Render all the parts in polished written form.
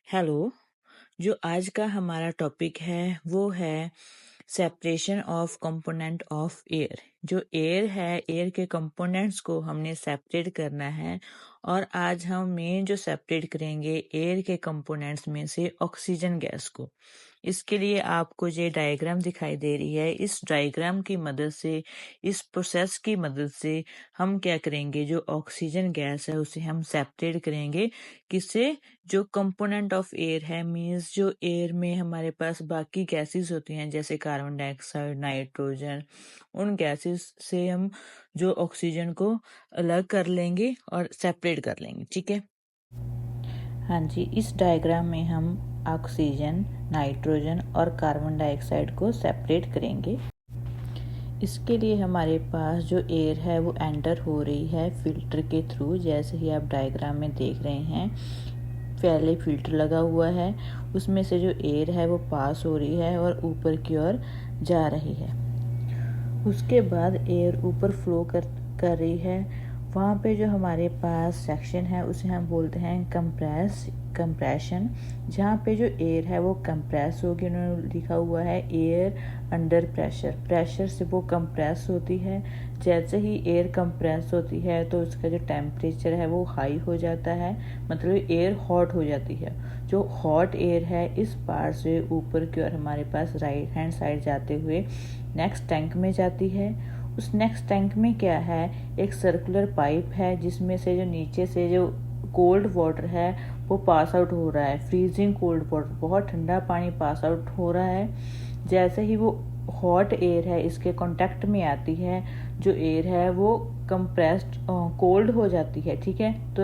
Hello. जो आज का हमारा टॉपिक है वो है separation of component of air. जो एयर है, एयर के कंपोनेंट्स को हमने सेपरेट करना है। और आज हम मेन जो सेपरेट करेंगे एयर के कंपोनेंट्स में से ऑक्सीजन गैस को। इसके लिए आपको ये डायग्राम दिखाई दे रही है। इस डायग्राम की मदद से, इस प्रोसेस की मदद से हम क्या करेंगे, जो ऑक्सीजन गैस है उसे हम सेपरेट करेंगे। किससे? जो कंपोनेंट ऑफ एयर है, मीन्स जो एयर में हमारे पास बाकी गैसेस होती हैं जैसे कार्बन डाइऑक्साइड, नाइट्रोजन, उन गैसेस से हम जो ऑक्सीजन को अलग कर लेंगे और सेपरेट कर लेंगे। ठीक है। हाँ जी, इस डायग्राम में हम ऑक्सीजन, नाइट्रोजन और कार्बन डाइऑक्साइड को सेपरेट करेंगे। इसके लिए हमारे पास जो एयर है वो एंटर हो रही है फिल्टर के थ्रू। जैसे ही आप डायग्राम में देख रहे हैं, पहले फिल्टर लगा हुआ है, उसमें से जो एयर है वो पास हो रही है और ऊपर की ओर जा रही है। उसके बाद एयर ऊपर फ्लो कर रही है। वहाँ पे जो हमारे पास सेक्शन है उसे हम बोलते हैं कंप्रेशन। जहाँ पे जो एयर है वो कंप्रेस होगी, उन्होंने लिखा हुआ है एयर अंडर प्रेशर से वो कंप्रेस होती है। जैसे ही एयर कंप्रेस होती है तो उसका जो टेम्परेचर है वो हाई हो जाता है, मतलब एयर हॉट हो जाती है। जो हॉट एयर है इस पार से ऊपर की ओर हमारे पास राइट हैंड साइड जाते हुए नेक्स्ट टैंक में जाती है। उस नेक्स्ट टैंक में क्या है, एक सर्कुलर पाइप है जिसमें से जो नीचे से जो कोल्ड वाटर है वो पास आउट हो रहा है। फ्रीजिंग कोल्ड वाटर, बहुत ठंडा पानी पास आउट हो रहा है। जैसे ही वो हॉट एयर है इसके कांटेक्ट में आती है, जो एयर है वो कंप्रेस्ड कोल्ड हो जाती है। ठीक है। तो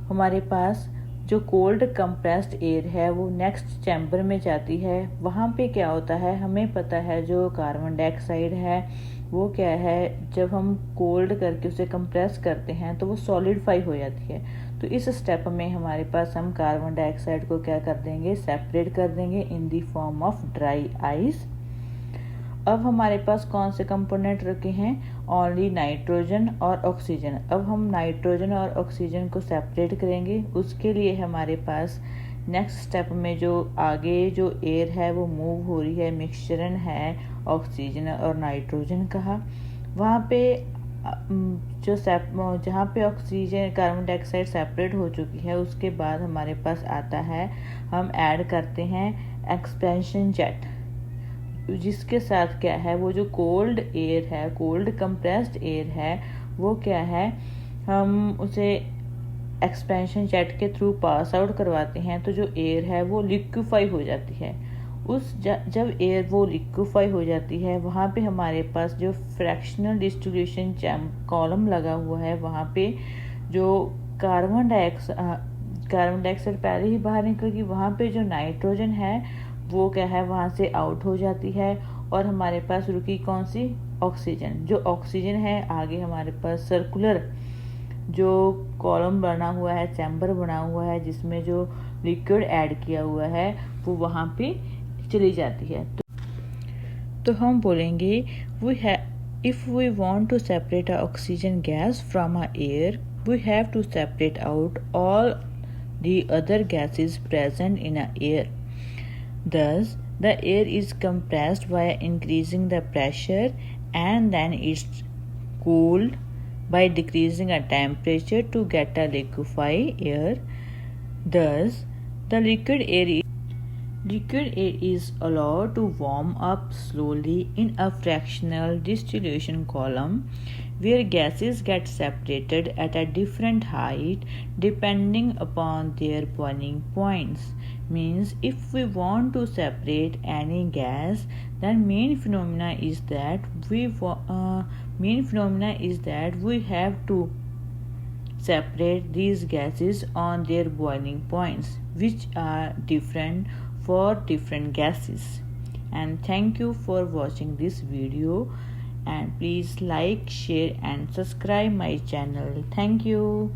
हमारे पास जो कोल्ड कंप्रेस्ड एयर है वो नेक्स्ट चैम्बर में जाती है। वहाँ पे क्या होता है, हमें पता है जो कार्बन डाइऑक्साइड है वो क्या है, जब हम कोल्ड करके उसे कंप्रेस करते हैं तो वो सॉलिडिफाई हो जाती है। तो इस स्टेप में हमारे पास हम कार्बन डाइऑक्साइड को क्या कर देंगे, सेपरेट कर देंगे in the form of dry ice. अब हमारे पास कौन से कंपोनेंट रखे हैं, ओनली नाइट्रोजन और ऑक्सीजन। अब हम नाइट्रोजन और ऑक्सीजन को सेपरेट करेंगे। उसके लिए हमारे पास नेक्स्ट स्टेप में जो आगे जो एयर है वो मूव हो रही है, मिक्सचरन है ऑक्सीजन और नाइट्रोजन का। वहाँ पे जहाँ पे ऑक्सीजन कार्बन डाइऑक्साइड सेपरेट हो चुकी है, उसके बाद हमारे पास आता है, हम ऐड करते हैं एक्सपेंशन जेट, जिसके साथ क्या है, वो जो कोल्ड एयर है, कोल्ड कंप्रेस्ड एयर है, वो क्या है, हम उसे एक्सपेंशन जेट के थ्रू पास आउट करवाते हैं। तो जो एयर है वो लिक्विफाई हो जाती है। जब एयर वो लिक्विफाई हो जाती है, वहाँ पे हमारे पास जो फ्रैक्शनल डिस्ट्रीब्यूशन कॉलम लगा हुआ है, वहाँ पे जो कार्बन डाइऑक्साइड पहले ही बाहर निकल गई। वहाँ पे जो नाइट्रोजन है वो क्या है, वहाँ से आउट हो जाती है और हमारे पास रुकी कौन सी, ऑक्सीजन। जो ऑक्सीजन है आगे हमारे पास सर्कुलर जो कॉलम बना हुआ है, चैम्बर बना हुआ है, जिसमें जो लिक्विड ऐड किया हुआ है वो वहाँ पे चली जाती है। तो हम बोलेंगे if we want to separate our oxygen gas from our air, we have to separate out all the other gases present in our air. Thus, the air is compressed by increasing the pressure and then it's cooled by decreasing the temperature to get a liquefied air. Thus, the liquid air is allowed to warm up slowly in a fractional distillation column where gases get separated at a different height depending upon their boiling points. Means if we want to separate any gas, then main phenomena is that we have to separate these gases on their boiling points, which are different for different gases. And thank you for watching this video, and please like, share and subscribe my channel. Thank you.